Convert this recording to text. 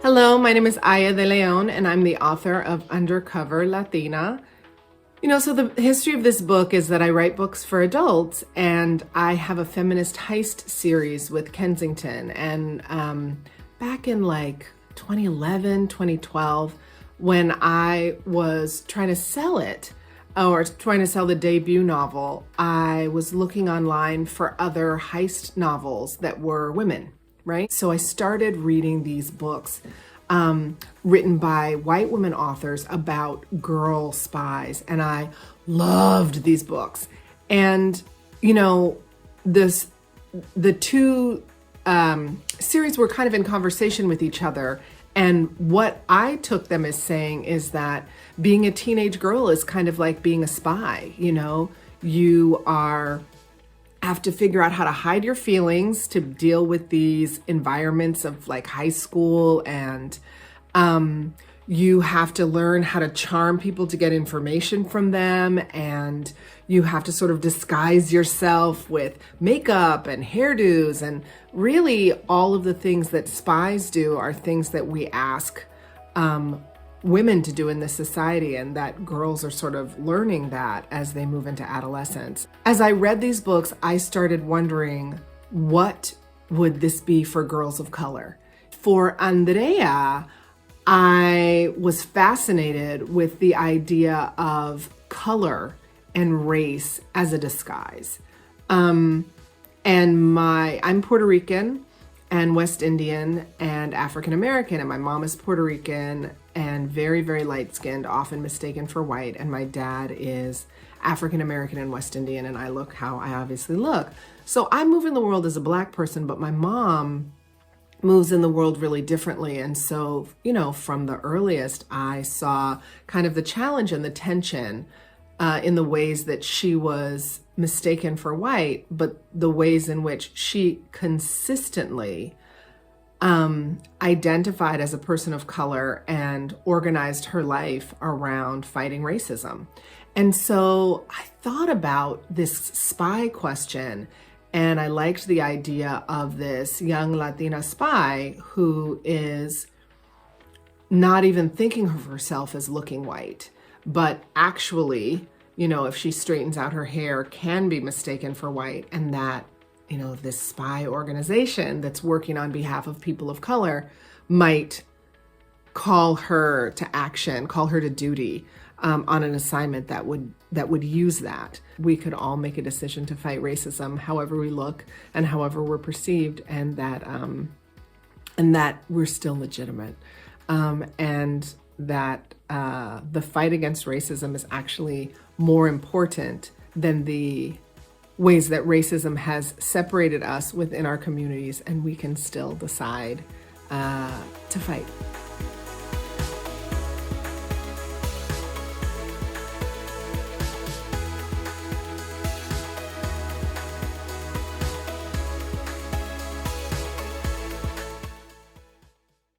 Hello, my name is Aya de León, and I'm the author of Undercover Latina. So the history of this book is that I write books for adults, and I have a feminist heist series with Kensington. And back in 2011, 2012, when I was trying to sell it, or trying to sell the debut novel, I was looking online for other heist novels that were women, right? So I started reading these books written by white women authors about girl spies, and I loved these books. And the two series were kind of in conversation with each other. And what I took them as saying is that being a teenage girl is kind of like being a spy. You have to figure out how to hide your feelings to deal with these environments of high school, and you have to learn how to charm people to get information from them, and you have to sort of disguise yourself with makeup and hairdos, and really all of the things that spies do are things that we ask women to do in this society, and that girls are sort of learning that as they move into adolescence. As I read these books, I started wondering, what would this be for girls of color? For Andrea, I was fascinated with the idea of color and race as a disguise. I'm Puerto Rican and West Indian and African American, and my mom is Puerto Rican and very, very light-skinned, often mistaken for white, and my dad is African American and West Indian, and I look how I obviously look. So I move in the world as a Black person, but my mom moves in the world really differently. And so, from the earliest, I saw kind of the challenge and the tension in the ways that she was mistaken for white, but the ways in which she consistently identified as a person of color and organized her life around fighting racism. And so I thought about this spy question, and I liked the idea of this young Latina spy who is not even thinking of herself as looking white, but actually, if she straightens out her hair, can be mistaken for white, and that this spy organization that's working on behalf of people of color might call her to action, call her to duty on an assignment that would use that. We could all make a decision to fight racism however we look and however we're perceived, and that we're still legitimate, and that the fight against racism is actually more important than the ways that racism has separated us within our communities, and we can still decide to fight.